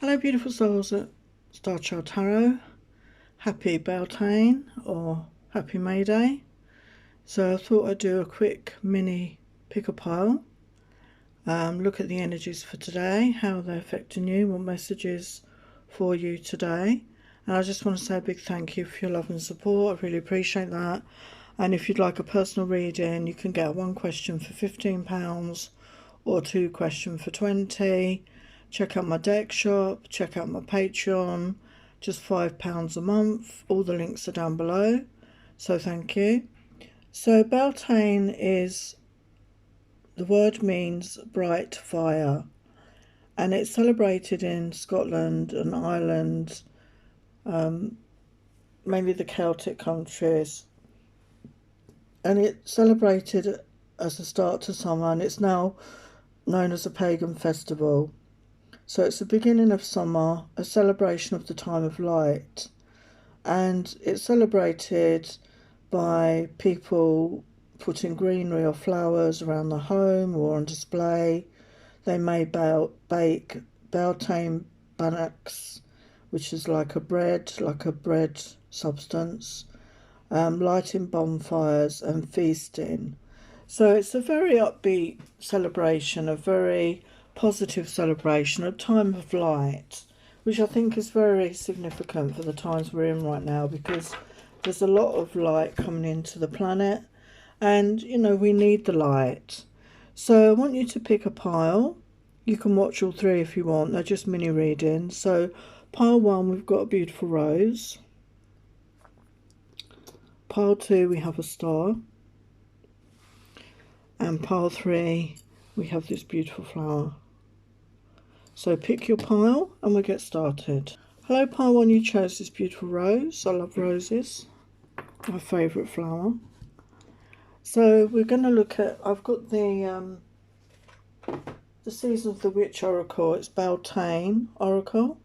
Hello beautiful souls at Star Child Tarot. Happy Beltane or Happy May Day. So I thought I'd do a quick mini pick a pile. Look at the energies for today, how they're affecting you, what messages for you today. And I just want to say a big thank you for your love and support. I really appreciate that. And if you'd like a personal reading, you can get one question for £15 or two questions for £20. Check out my deck shop, check out my Patreon, just £5 a month. All the links are down below, so thank you. So Beltane is, the word means bright fire, and it's celebrated in Scotland and Ireland, mainly the Celtic countries, and it's celebrated as a start to summer, and it's now known as a pagan festival. So it's the beginning of summer, a celebration of the time of light, and it's celebrated by people putting greenery or flowers around the home or on display. They may bake Beltane bannocks, which is like a bread substance, lighting bonfires and feasting. So it's a very upbeat celebration, a very positive celebration, a time of light, which I think is very significant for the times we're in right now, because there's a lot of light coming into the planet, and you know, we need the light. So I want you to pick a pile. You can watch all three if you want, they're just mini readings. So pile 1, we've got a beautiful rose. Pile 2, we have a star. And pile 3, we have this beautiful flower. So pick your pile and we'll get started. Hello pile 1, you chose this beautiful rose. I love roses, my favourite flower. So we're going to look at, I've got the Season of the Witch Oracle. It's Beltane Oracle,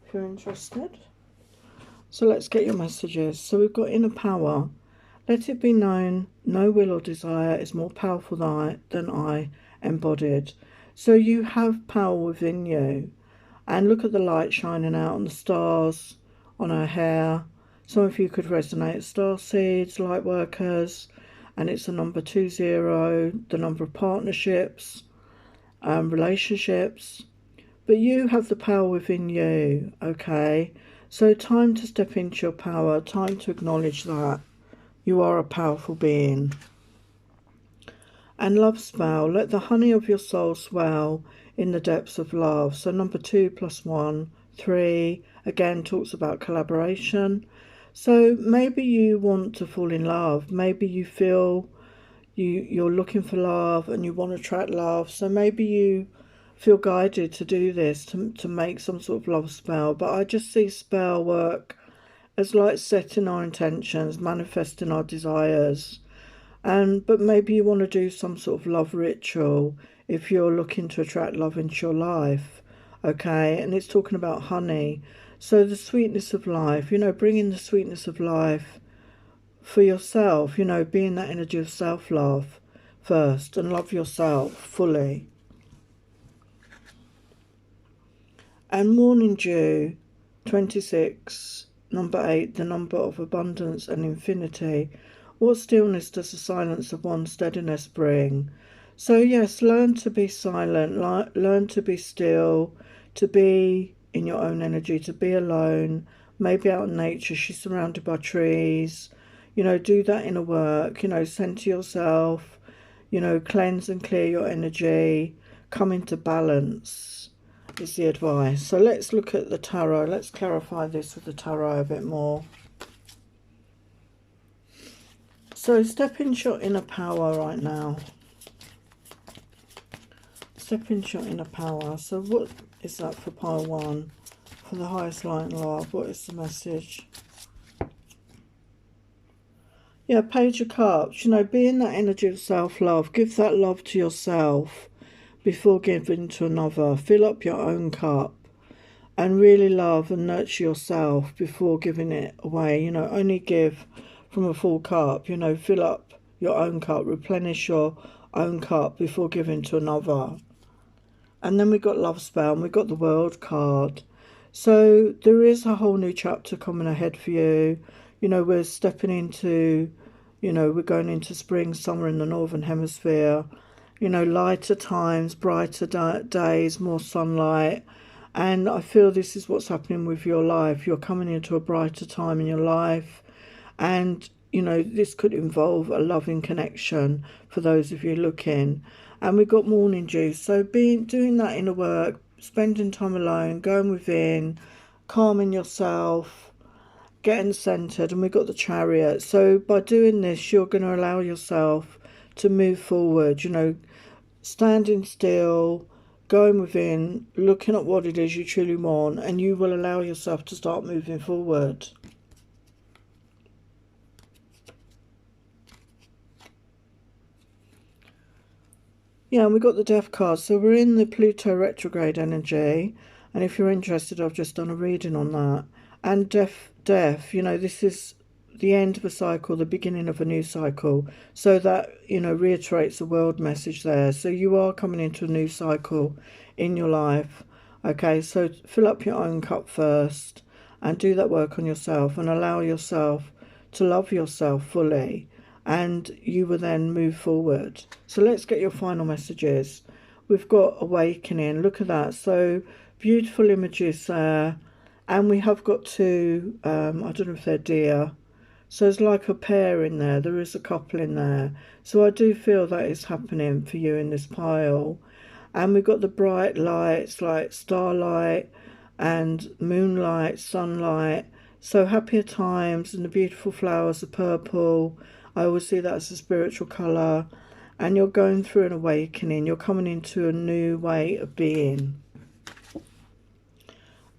if you're interested. So let's get your messages. So we've got inner power. Let it be known, no will or desire is more powerful than I embodied. So you have power within you. And look at the light shining out on the stars, on our hair. Some of you could resonate as star seeds, light workers. And it's the number 20, the number of partnerships, relationships. But you have the power within you, okay? So time to step into your power, time to acknowledge that you are a powerful being. And love spell, let the honey of your soul swell in the depths of love. So number 2 + 1, 3, again talks about collaboration. So maybe you want to fall in love. Maybe you feel you're looking for love and you want to attract love. So maybe you feel guided to do this, to make some sort of love spell. But I just see spell work as like setting our intentions, manifesting our desires. But maybe you want to do some sort of love ritual if you're looking to attract love into your life, okay? And it's talking about honey. So the sweetness of life, you know, bringing the sweetness of life for yourself, you know, being that energy of self-love first and love yourself fully. And morning dew, 26, number 8, the number of abundance and infinity. What stillness does the silence of one's steadiness bring? So yes, learn to be silent, learn to be still, to be in your own energy, to be alone, maybe out in nature. She's surrounded by trees, you know, do that inner work, you know, center yourself, you know, cleanse and clear your energy, come into balance is the advice. So let's look at the tarot. Let's clarify this with the tarot a bit more. So step into your inner power right now. Step into your inner power. So what is that for pile 1? For the highest light and love, what is the message? Yeah, Page of Cups. You know, be in that energy of self-love. Give that love to yourself before giving to another. Fill up your own cup and really love and nurture yourself before giving it away. You know, only give from a full cup. You know, fill up your own cup, replenish your own cup before giving to another. And then we got love spell, and we got the world card. So there is a whole new chapter coming ahead for you. You know, we're stepping into, you know, we're going into spring, summer in the northern hemisphere. You know, lighter times, brighter days, more sunlight. And I feel this is what's happening with your life. You're coming into a brighter time in your life. And, you know, this could involve a loving connection for those of you looking. And we've got morning juice. So doing that inner work, spending time alone, going within, calming yourself, getting centered. And we've got the chariot. So by doing this, you're going to allow yourself to move forward, you know, standing still, going within, looking at what it is you truly want, and you will allow yourself to start moving forward. Yeah, and we got the Death card. So we're in the Pluto retrograde energy. And if you're interested, I've just done a reading on that. And death, you know, this is the end of a cycle, the beginning of a new cycle. So that, you know, reiterates the world message there. So you are coming into a new cycle in your life. Okay, so fill up your own cup first and do that work on yourself and allow yourself to love yourself fully, and you will then move forward. So let's get your final messages. We've got awakening. Look at that. So beautiful images there. And we have got two, I don't know if they're deer. So it's like a pair in there. There is a couple in there. So I do feel that is happening for you in this pile. And we've got the bright lights like starlight and moonlight, sunlight. So happier times, and the beautiful flowers are purple. I always see that as a spiritual colour. And you're going through an awakening. You're coming into a new way of being.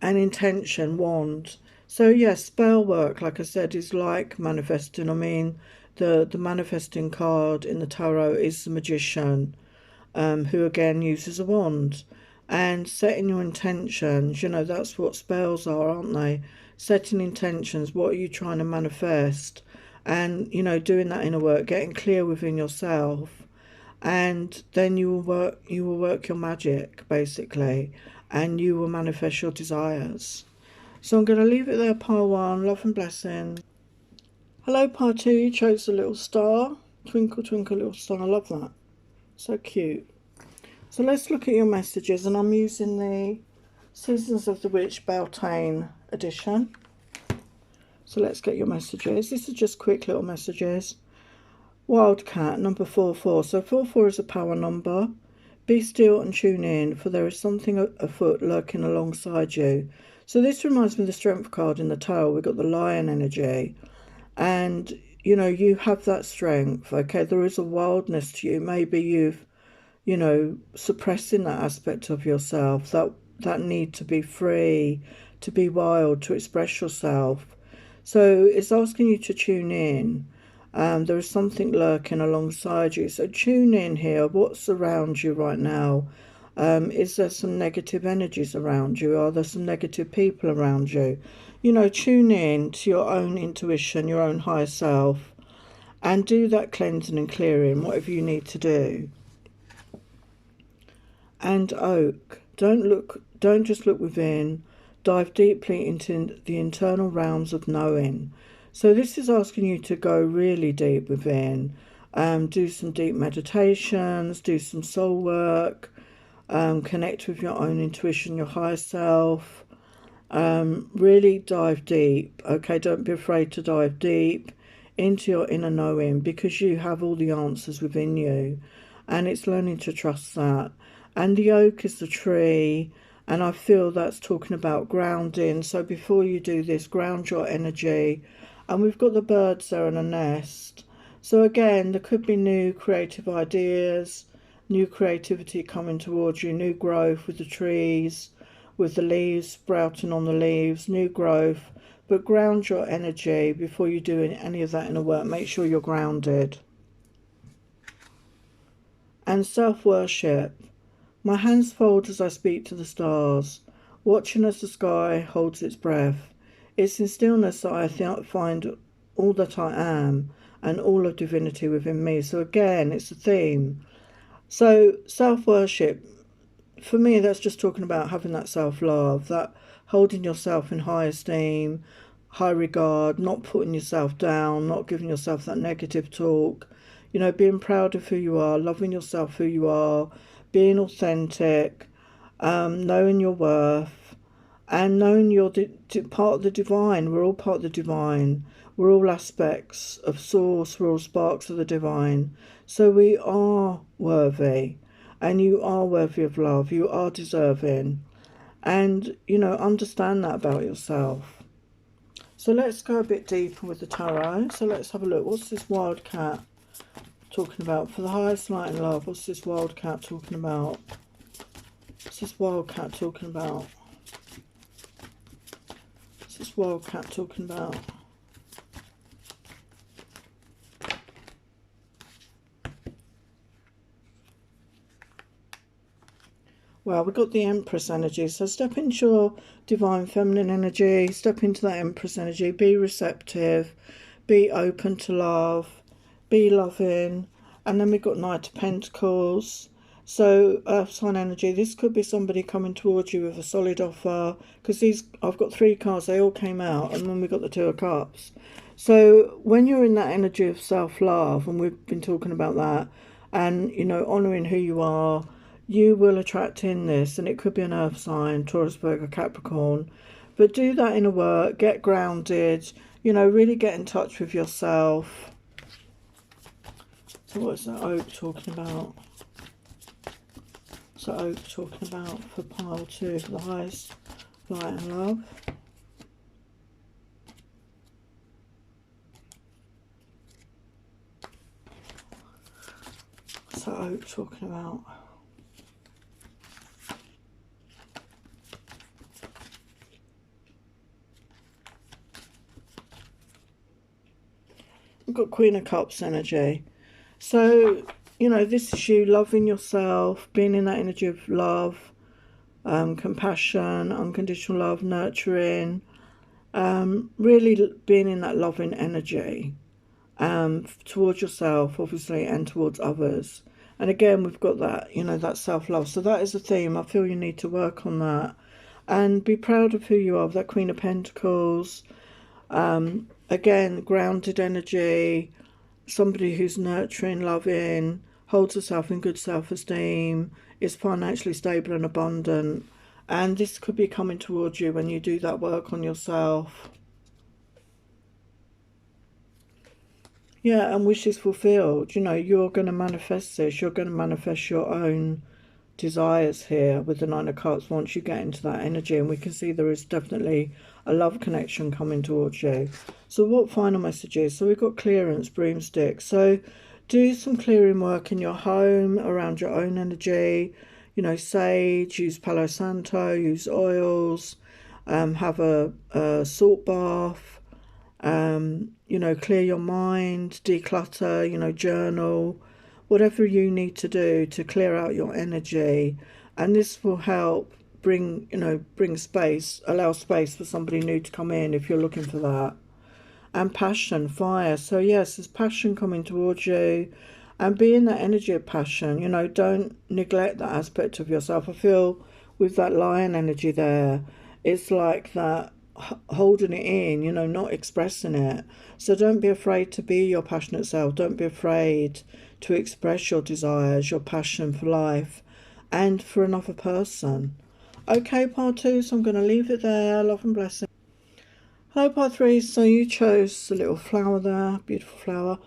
And intention, wand. So yes, spell work, like I said, is like manifesting. I mean, the manifesting card in the tarot is the magician, who again uses a wand. And setting your intentions, you know, that's what spells are, aren't they? Setting intentions, what are you trying to manifest? And, you know, doing that inner work, getting clear within yourself. And then you will work your magic, basically, and you will manifest your desires. So I'm going to leave it there, pile one. Love and blessing. Hello, pile two. You chose a little star. Twinkle, twinkle, little star. I love that. So cute. So let's look at your messages, and I'm using the Seasons of the Witch Beltane edition. So let's get your messages. This is just quick little messages. Wildcat, number 44. So 44 is a power number. Be still and tune in, for there is something afoot lurking alongside you. So this reminds me of the Strength card in the Tower. We've got the Lion energy. And, you know, you have that strength, okay? There is a wildness to you. Maybe you've, you know, suppressing that aspect of yourself, that need to be free, to be wild, to express yourself. So it's asking you to tune in. There is something lurking alongside you. So tune in here. What's around you right now? Is there some negative energies around you? Are there some negative people around you? You know, tune in to your own intuition, your own higher self, and do that cleansing and clearing, whatever you need to do. And oak, don't just look within, dive deeply into the internal realms of knowing. So this is asking you to go really deep within, do some deep meditations, do some soul work, connect with your own intuition, your higher self, really dive deep, okay? Don't be afraid to dive deep into your inner knowing, because you have all the answers within you, and it's learning to trust that. And the oak is the tree, and I feel that's talking about grounding. So before you do this, ground your energy. And we've got the birds there in a nest. So again, there could be new creative ideas, new creativity coming towards you, new growth with the trees, with the leaves sprouting on the leaves, new growth. But ground your energy before you do any of that inner work. Make sure you're grounded. And self-worship. My hands fold as I speak to the stars, watching as the sky holds its breath. It's in stillness that I find all that I am and all of divinity within me. So again, it's a theme. So self-worship, for me, that's just talking about having that self-love, that holding yourself in high esteem, high regard, not putting yourself down, not giving yourself that negative talk, you know, being proud of who you are, loving yourself who you are, being authentic, knowing your worth, and knowing you're part of the divine. We're all part of the divine. We're all aspects of source. We're all sparks of the divine. So we are worthy, and you are worthy of love. You are deserving. And, you know, understand that about yourself. So let's go a bit deeper with the tarot. So let's have a look. What's this wildcat talking about? For the highest light and love, what's this wildcat talking about? What's this wildcat talking about? What's this wildcat talking about? Well, we've got the Empress energy. So step into your divine feminine energy. Step into that Empress energy. Be receptive. Be open to love. Be loving. And then we've got Knight of Pentacles. So Earth sign energy. This could be somebody coming towards you with a solid offer. Because I've got 3 cards. They all came out. And then we got the 2 of Cups. So when you're in that energy of self-love, and we've been talking about that, and, you know, honouring who you are, you will attract in this, and it could be an earth sign, Taurus, Virgo, Capricorn. But do that inner work, get grounded, you know, really get in touch with yourself. So what's that oak talking about? What's that oak talking about for pile 2, for the highest light and love? What's that oak talking about? We've got Queen of Cups energy. So, you know, this is you loving yourself, being in that energy of love, compassion, unconditional love, nurturing, really being in that loving energy towards yourself, obviously, and towards others. And again, we've got that, you know, that self-love. So that is a theme. I feel you need to work on that. And be proud of who you are, that Queen of Pentacles. Again, grounded energy, somebody who's nurturing, loving, holds herself in good self-esteem, is financially stable and abundant. And this could be coming towards you when you do that work on yourself. Yeah, and wishes fulfilled. You know, you're going to manifest this. You're going to manifest your own desires here with the 9 of Cups once you get into that energy. And we can see there is definitely a love connection coming towards you. So what final message is? So we've got clearance, broomstick. So do some clearing work in your home around your own energy. You know, sage, use Palo Santo, use oils, have a salt bath. You know, clear your mind, declutter, you know, journal, whatever you need to do to clear out your energy. And this will help bring, you know, bring space, allow space for somebody new to come in if you're looking for that. And passion, fire. So yes, there's passion coming towards you, and be in that energy of passion. You know, don't neglect that aspect of yourself. I feel with that lion energy there, it's like that holding it in, you know, not expressing it. So don't be afraid to be your passionate self. Don't be afraid to express your desires, your passion for life and for another person. Okay, part 2, so I'm going to leave it there. Love and blessing. Hello, part 3. So you chose a little flower there, beautiful flower.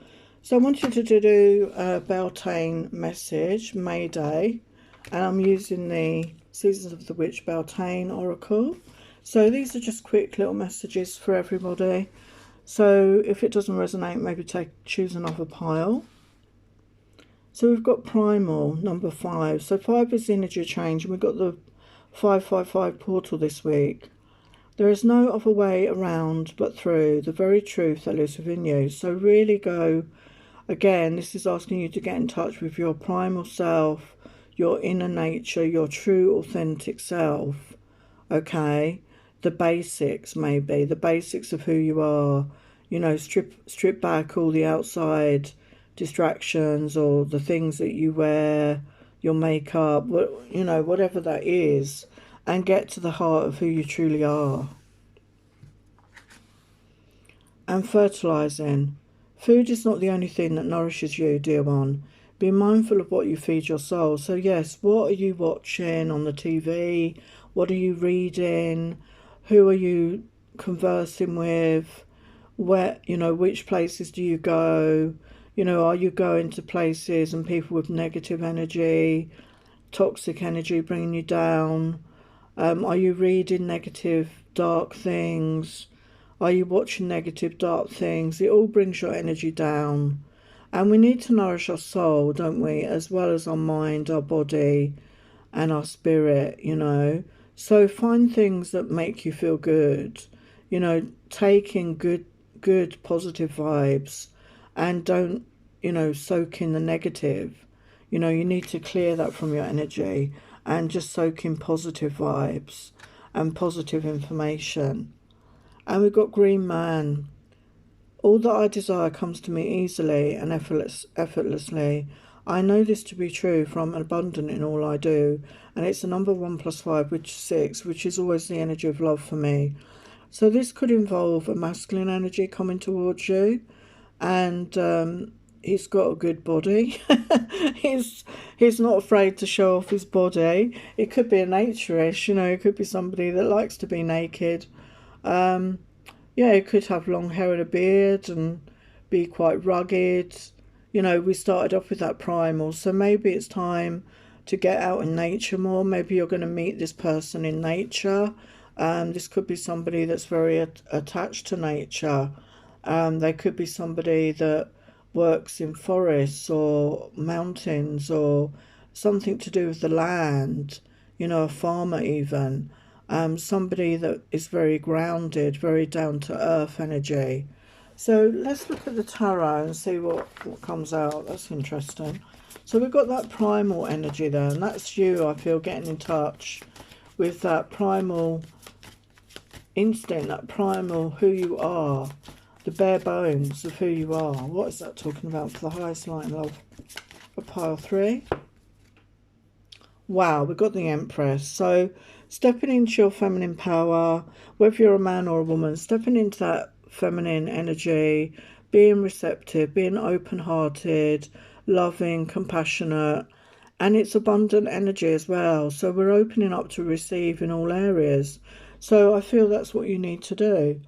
So I wanted to do a Beltane message, May Day, and I'm using the Seasons of the Witch Beltane Oracle. So these are just quick little messages for everybody. So if it doesn't resonate, maybe choose another pile. So we've got Primal, number 5. So 5 is the energy change, and we've got the 555 portal this week. There is no other way around but through the very truth that lives within you. So really go, again, this is asking you to get in touch with your primal self, your inner nature, your true authentic self. Okay, the basics, maybe the basics of who you are. You know, strip back all the outside distractions or the things that you wear, your makeup, you know, whatever that is, and get to the heart of who you truly are. And fertilizing. Food is not the only thing that nourishes you, dear one. Be mindful of what you feed your soul. So yes, what are you watching on the TV? What are you reading? Who are you conversing with? Where, you know, which places do you go? You know, are you going to places and people with negative energy, toxic energy bringing you down? Are you reading negative, dark things? Are you watching negative, dark things? It all brings your energy down. And we need to nourish our soul, don't we? As well as our mind, our body, and our spirit, you know. So find things that make you feel good. You know, take in good, positive vibes, and don't, you know, soak in the negative. You know, you need to clear that from your energy and just soak in positive vibes and positive information. And we've got Green Man. All that I desire comes to me easily and effortlessly. I know this to be true, for I'm abundant in all I do. And it's the number 1 + 5, which is 6, which is always the energy of love for me. So this could involve a masculine energy coming towards you. And he's got a good body. he's not afraid to show off his body. It could be a naturist, you know, it could be somebody that likes to be naked. Yeah, it could have long hair and a beard and be quite rugged. You know, we started off with that primal, so maybe it's time to get out in nature more. Maybe you're going to meet this person in nature. This could be somebody that's very attached to nature. They could be somebody that works in forests or mountains or something to do with the land, you know, a farmer even. Somebody that is very grounded, very down to earth energy. So let's look at the tarot and see what comes out. That's interesting. So we've got that primal energy there, and that's you, I feel, getting in touch with that primal instinct, that primal who you are, the bare bones of who you are. What is that talking about for the highest light and love? A pile 3. Wow, we've got the Empress. So stepping into your feminine power, whether you're a man or a woman, stepping into that feminine energy, being receptive, being open-hearted, loving, compassionate, and it's abundant energy as well. So we're opening up to receive in all areas. So I feel that's what you need to do.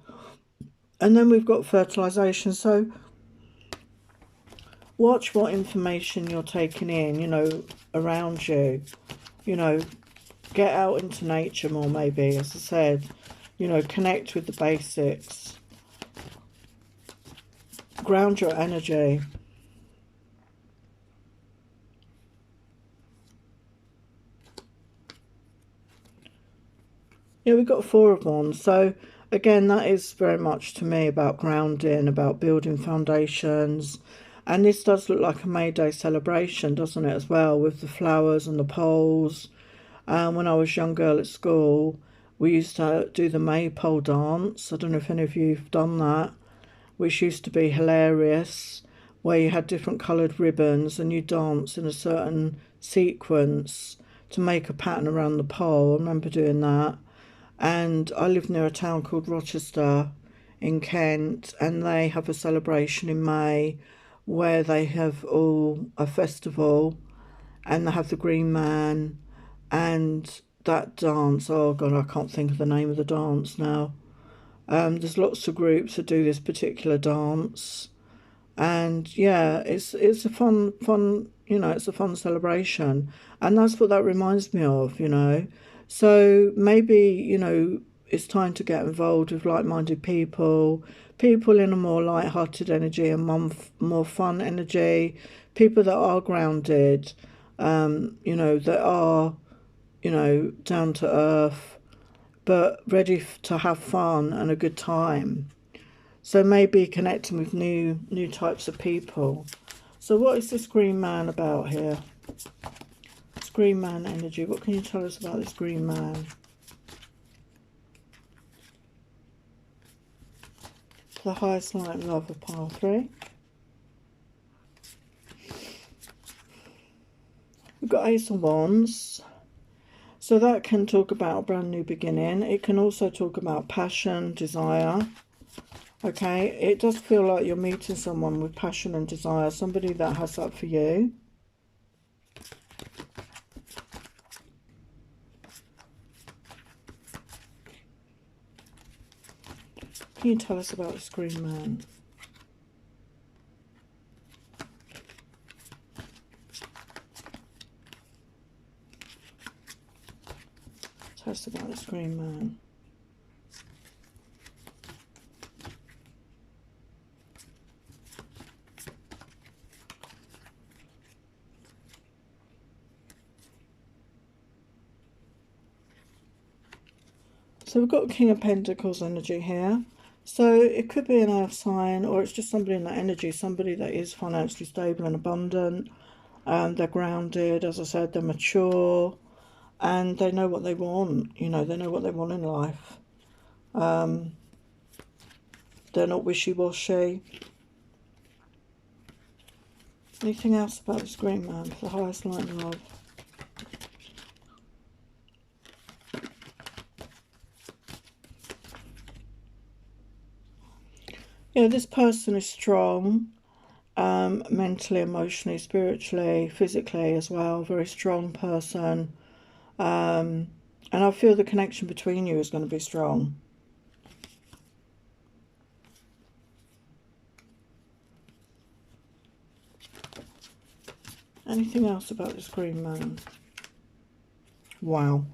And then we've got fertilization. So watch what information you're taking in, you know, around you. You know, get out into nature more, maybe, as I said. You know, connect with the basics. Ground your energy. Yeah, we've got 4 of Wands. So, again, that is very much to me about grounding, about building foundations. And this does look like a May Day celebration, doesn't it, as well, with the flowers and the poles. When I was a young girl at school, we used to do the maypole dance. I don't know if any of you have done that, which used to be hilarious, where you had different coloured ribbons and you dance in a certain sequence to make a pattern around the pole. I remember doing that. And I live near a town called Rochester in Kent, and they have a celebration in May where they have all a festival, and they have the Green Man and that dance. Oh God, I can't think of the name of the dance now. There's lots of groups that do this particular dance, and yeah, it's a fun, you know, it's a fun celebration, and that's what that reminds me of, you know. So maybe, you know, it's time to get involved with like-minded people, people in a more light-hearted energy and more fun energy, people that are grounded, you know, that are, you know, down to earth, but ready to have fun and a good time. So maybe connecting with new types of people. So what is this Green Man about here? This Green Man energy. What can you tell us about this Green Man? For the highest light and love of pile 3. We've got Ace of Wands. So that can talk about a brand new beginning. It can also talk about passion, desire. Okay, it does feel like you're meeting someone with passion and desire, somebody that has that for you. Can you tell us about this Green Man? Tell us about this Green Man. So we've got King of Pentacles energy here. So it could be an earth sign, or it's just somebody in that energy, somebody that is financially stable and abundant. They're grounded, as I said, they're mature, and they know what they want. You know, they know what they want in life. They're not wishy-washy. Anything else about this Green Man for the highest light and love? Yeah, this person is strong, mentally, emotionally, spiritually, physically as well. Very strong person. And I feel the connection between you is going to be strong. Anything else about this Green Man? Wow.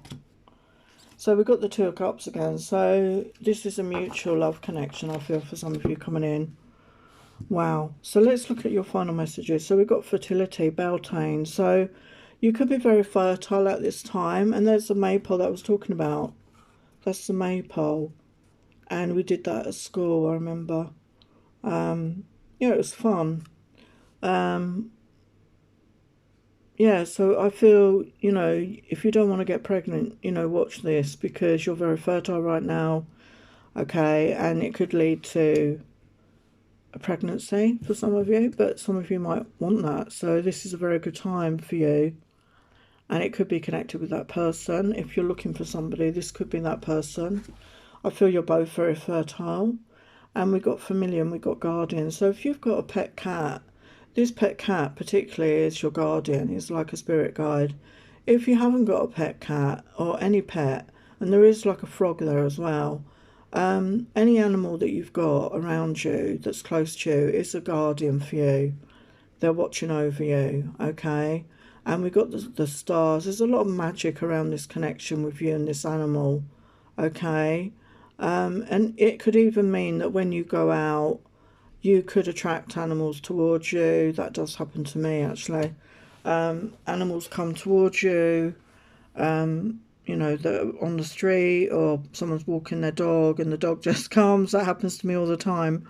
So we've got the Two of Cups again. So this is a mutual love connection, I feel, for some of you coming in. Wow. So let's look at your final messages. So we've got fertility, Beltane. So you could be very fertile at this time. And there's the maypole that I was talking about. That's the maypole. And we did that at school, I remember. Yeah, it was fun. Yeah, so I feel, you know, if you don't want to get pregnant, you know, watch this, because you're very fertile right now, okay, and it could lead to a pregnancy for some of you, but some of you might want that, so this is a very good time for you, and it could be connected with that person. If you're looking for somebody, this could be that person. I feel you're both very fertile, and we've got familiar and we've got guardian. So if you've got a pet cat, this pet cat particularly is your guardian, is like a spirit guide. If you haven't got a pet cat or any pet, and there is like a frog there as well, any animal that you've got around you that's close to you is a guardian for you. They're watching over you, okay? And we've got the stars. There's a lot of magic around this connection with you and this animal, okay? And it could even mean that when you go out, you could attract animals towards you. That does happen to me, actually. Animals come towards you, you know, on the street, or someone's walking their dog and the dog just comes. That happens to me all the time.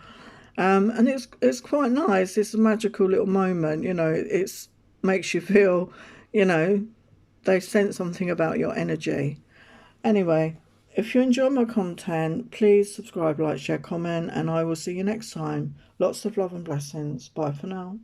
And it's quite nice. It's a magical little moment, you know. It makes you feel, you know, they sense something about your energy. Anyway, if you enjoy my content, please subscribe, like, share, comment, and I will see you next time. Lots of love and blessings. Bye for now.